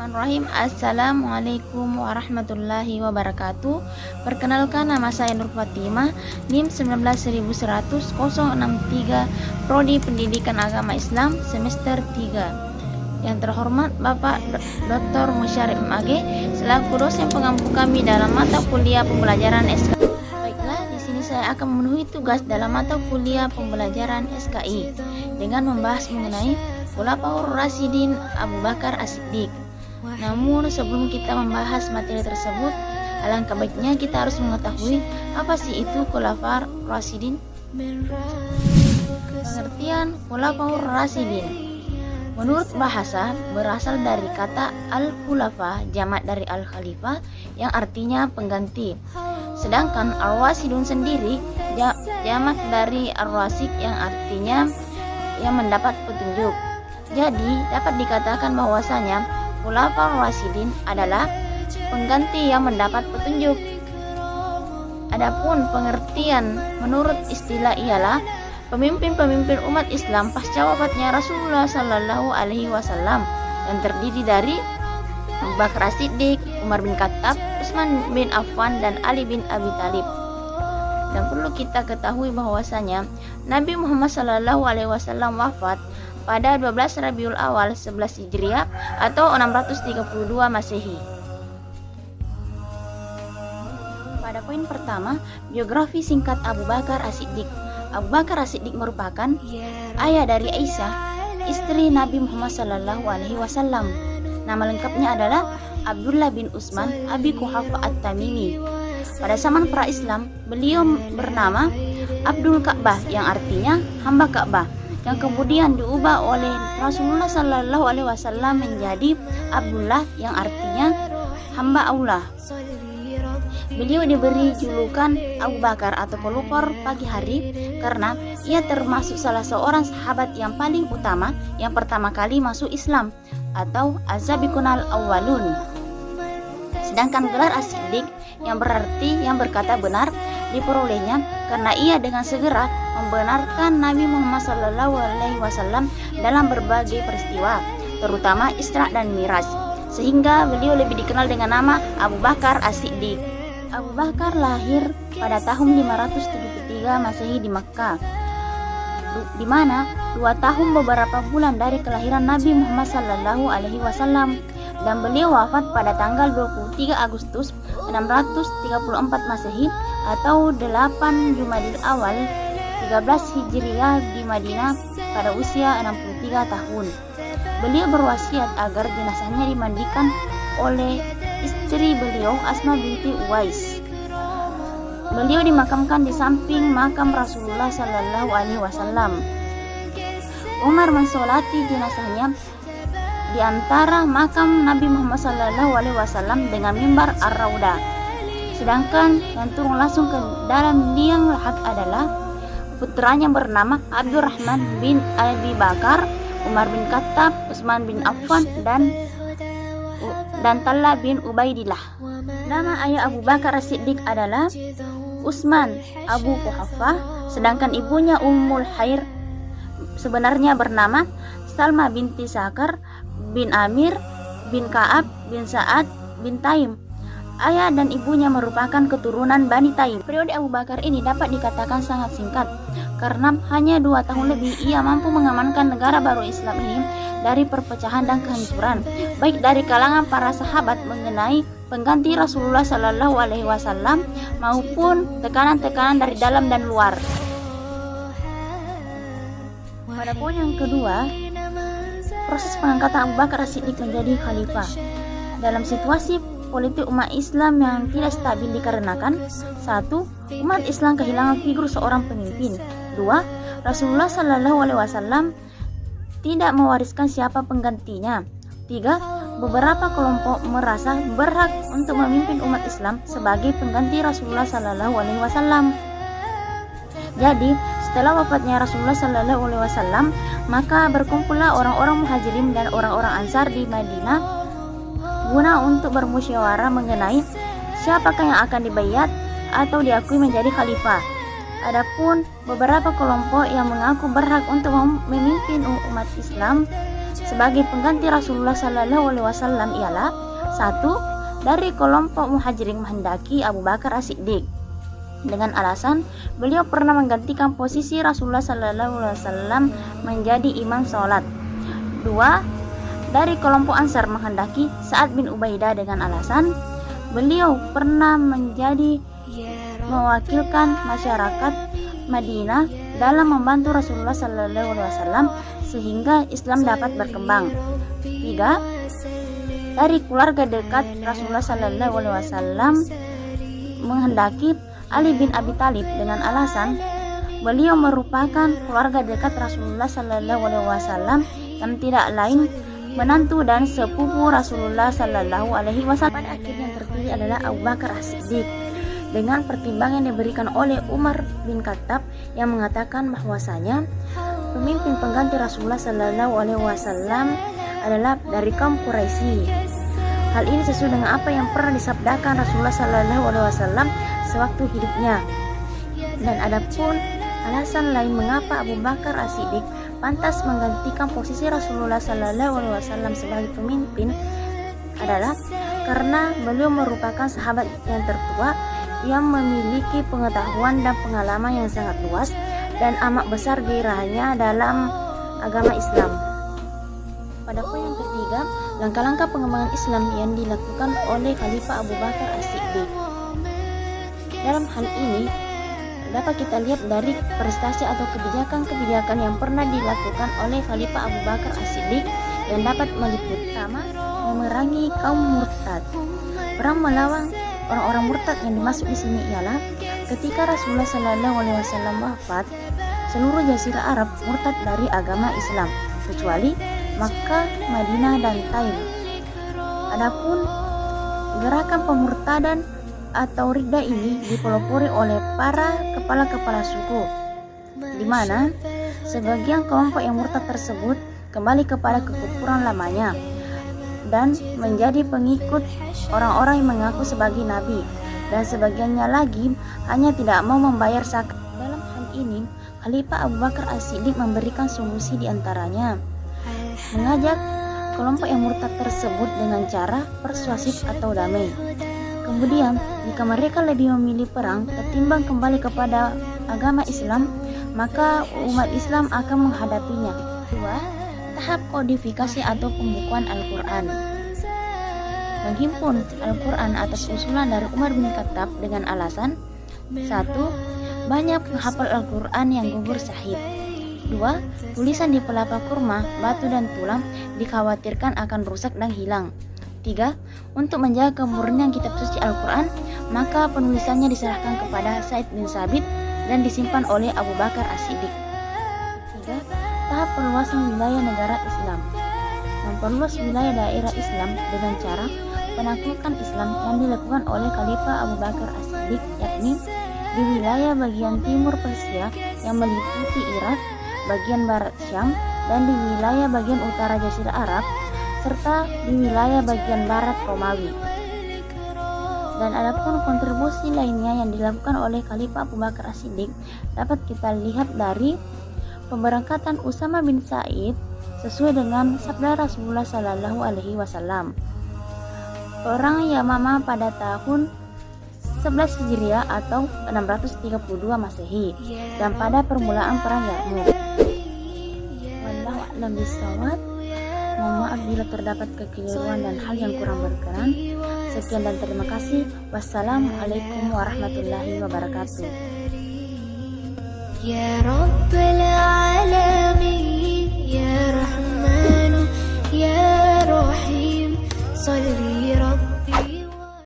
Bismillahirrahmanirrahim. Assalamualaikum warahmatullahi wabarakatuh. Perkenalkan, nama saya Nur Fatimah, NIM 1910063, Prodi Pendidikan Agama Islam semester 3. Yang terhormat Bapak Dr. Musyarif MAG selaku dosen pengampu kami dalam mata kuliah pembelajaran SKI. Baiklah, di sini saya akan memenuhi tugas dalam mata kuliah pembelajaran SKI dengan membahas mengenai Khulafaur Rasyidin Abu Bakar As-Siddiq. Namun sebelum kita membahas materi tersebut, alangkah baiknya kita harus mengetahui apa sih itu Khulafaur Rasyidin. Pengertian Khulafaur Rasyidin menurut bahasa berasal dari kata al-khulafa, jamak dari al-khalifah yang artinya pengganti. Sedangkan ar-rasyidun sendiri jamak dari ar-rasyid yang artinya yang mendapat petunjuk. Jadi dapat dikatakan bahwasanya Khulafaur Rasyidin adalah pengganti yang mendapat petunjuk. Adapun pengertian menurut istilah ialah pemimpin-pemimpin umat Islam pasca wafatnya Rasulullah Sallallahu Alaihi Wasallam yang terdiri dari Abu Bakar As-Siddiq, Umar bin Khattab, Utsman bin Affan, dan Ali bin Abi Thalib. Dan perlu kita ketahui bahwasanya Nabi Muhammad Sallallahu Alaihi Wasallam wafat pada 12 Rabiul Awal 11 Hijriah atau 632 Masehi. Pada poin pertama, biografi singkat Abu Bakar As-Siddiq. Abu Bakar As-Siddiq merupakan ayah dari Aisyah, istri Nabi Muhammad Sallallahu Alaihi Wasallam. Nama lengkapnya adalah Abdullah bin Utsman Abi Quhafa At-Tamimi. Pada zaman pra-Islam, beliau bernama Abdul Ka'bah yang artinya hamba Ka'bah, yang kemudian diubah oleh Rasulullah Sallallahu Alaihi Wasallam menjadi Abdullah yang artinya hamba Allah. Beliau diberi julukan Abu Bakar atau pelupur pagi hari karena ia termasuk salah seorang sahabat yang paling utama yang pertama kali masuk Islam atau az-sabiqunal awwalun. Sedangkan gelar As-Siddiq yang berarti yang berkata benar diperolehnya karena ia dengan segera membenarkan Nabi Muhammad SAW dalam berbagai peristiwa, terutama Isra dan Miraj, sehingga beliau lebih dikenal dengan nama Abu Bakar As-Siddiq. Abu Bakar lahir pada tahun 573 Masehi di Makkah, di mana 2 tahun beberapa bulan dari kelahiran Nabi Muhammad SAW, dan beliau wafat pada tanggal 23 Agustus 634 Masehi atau 8 Jumadil Awal 13 Hijriah di Madinah pada usia 63 tahun. Beliau berwasiat agar jenazahnya dimandikan oleh istri beliau Asma binti Uwais. Beliau dimakamkan di samping makam Rasulullah Sallallahu Alaihi Wasallam. Umar mensolati jenazahnya di antara makam Nabi Muhammad Sallallahu Alaihi Wasallam dengan mimbar Ar-Raudah. Sedangkan yang turun langsung ke dalam liang lahat adalah putranya bernama Abdurrahman bin Abi Bakar, Umar bin Khattab, Utsman bin Affan, dan Talha bin Ubaidillah. Nama ayah Abu Bakar As-Siddiq adalah Utsman Abu Quhafa, sedangkan ibunya Ummul Khair sebenarnya bernama Salma binti Sakar bin Amir bin Ka'ab bin Sa'ad bin Taim. Ayah dan ibunya merupakan keturunan Bani Taim. Periode Abu Bakar ini dapat dikatakan sangat singkat karena hanya 2 tahun lebih ia mampu mengamankan negara baru Islam ini dari perpecahan dan kehancuran, baik dari kalangan para sahabat mengenai pengganti Rasulullah Sallallahu Alaihi Wasallam maupun tekanan-tekanan dari dalam dan luar. Pada poin yang kedua, proses pengangkatan Abu Bakar As-Siddiq menjadi khalifah. Dalam situasi politik umat Islam yang tidak stabil dikarenakan 1. Umat Islam kehilangan figur seorang pemimpin. 2. Rasulullah Sallallahu Alaihi Wasallam tidak mewariskan siapa penggantinya. 3. Beberapa kelompok merasa berhak untuk memimpin umat Islam sebagai pengganti Rasulullah Sallallahu Alaihi Wasallam. Jadi setelah wafatnya Rasulullah Sallallahu Alaihi Wasallam, maka berkumpullah orang-orang Muhajirin dan orang-orang Ansar di Madinah guna untuk bermusyawarah mengenai siapakah yang akan dibayat atau diakui menjadi khalifah. Adapun beberapa kelompok yang mengaku berhak untuk memimpin umat Islam sebagai pengganti Rasulullah Sallallahu Alaihi Wasallam ialah: 1. Dari kelompok Muhajirin menghendaki Abu Bakar As-Siddiq dengan alasan beliau pernah menggantikan posisi Rasulullah Sallallahu Alaihi Wasallam menjadi imam sholat. 2. Dari kelompok Ansar menghendaki Sa'ad bin Ubaidah dengan alasan beliau pernah menjadi mewakilkan masyarakat Madinah dalam membantu Rasulullah Sallallahu Alaihi Wasallam sehingga Islam dapat berkembang. 3. Dari keluarga dekat Rasulullah Sallallahu Alaihi Wasallam menghendaki Ali bin Abi Thalib dengan alasan beliau merupakan keluarga dekat Rasulullah Sallallahu Alaihi Wasallam yang tidak lain menantu dan sepupu Rasulullah Sallallahu Alaihi Wasallam. Pada akhirnya yang terpilih adalah Abu Bakar As-Siddiq dengan pertimbangan yang diberikan oleh Umar bin Khattab yang mengatakan bahwasanya pemimpin pengganti Rasulullah Sallallahu Alaihi Wasallam adalah dari kaum Quraisy. Hal ini sesuai dengan apa yang pernah disabdakan Rasulullah Sallallahu Alaihi Wasallam sewaktu hidupnya. Dan adapun alasan lain mengapa Abu Bakar As-Siddiq pantas menggantikan posisi Rasulullah Sallallahu Alaihi Wasallam sebagai pemimpin adalah karena beliau merupakan sahabat yang tertua yang memiliki pengetahuan dan pengalaman yang sangat luas dan amat besar gairahnya dalam agama Islam. Pada poin yang ketiga, langkah-langkah pengembangan Islam yang dilakukan oleh Khalifah Abu Bakar As-Siddiq. Dalam hal ini dapat kita lihat dari prestasi atau kebijakan-kebijakan yang pernah dilakukan oleh Khalifah Abu Bakar As-Siddiq yang dapat meliputi: pertama, memerangi kaum murtad. Perang melawan orang-orang murtad yang dimaksud di sini ialah ketika Rasulullah Sallallahu Alaihi Wasallam wafat, seluruh jazirah Arab murtad dari agama Islam kecuali Makkah, Madinah, dan Taif. Adapun gerakan pemurtadan atau riddah ini dipelopori oleh para kepala-kepala suku, di mana sebagian kelompok yang murtad tersebut kembali kepada kekufuran lamanya dan menjadi pengikut orang-orang yang mengaku sebagai nabi, dan sebagiannya lagi hanya tidak mau membayar zakat. Dalam hal ini, Khalifah Abu Bakar As-Siddiq memberikan solusi, diantaranya mengajak kelompok yang murtad tersebut dengan cara persuasif atau damai. Kemudian, jika mereka lebih memilih perang ketimbang kembali kepada agama Islam, maka umat Islam akan menghadapinya. 2. Tahap kodifikasi atau pembukuan Al-Quran. Menghimpun Al-Quran atas usulan dari Umar bin Khattab dengan alasan: 1. Banyak penghafal Al-Quran yang gugur syahid. 2. Tulisan di pelapa kurma, batu, dan tulang dikhawatirkan akan rusak dan hilang. 3. Untuk menjaga kemurnian kitab suci Al-Quran, maka penulisannya diserahkan kepada Said bin Sabit dan disimpan oleh Abu Bakar As-Siddiq. 3. Tahap perluasan wilayah negara Islam. Memperluas wilayah daerah Islam dengan cara penaklukan Islam yang dilakukan oleh Khalifah Abu Bakar As-Siddiq, yakni di wilayah bagian timur Persia yang meliputi Irak, bagian barat Syam, dan di wilayah bagian utara Jazirah Arab, serta di wilayah bagian barat Romawi. Dan adapun kontribusi lainnya yang dilakukan oleh Khalifah Abu Bakar As-Siddiq dapat kita lihat dari pemberangkatan Usama bin Said sesuai dengan sabda Rasulullah Sallallahu Alaihi Wasallam. Perang Yamamah pada tahun 11 Hijriah atau 632 Masehi dan pada permulaan perang Yarmuk. Wallahu a'lam bishawab. Mohon maaf bila terdapat kekeliruan dan hal yang kurang berkenan. Sekian dan terima kasih. Wassalamualaikum warahmatullahi wabarakatuh. Ya Rabbal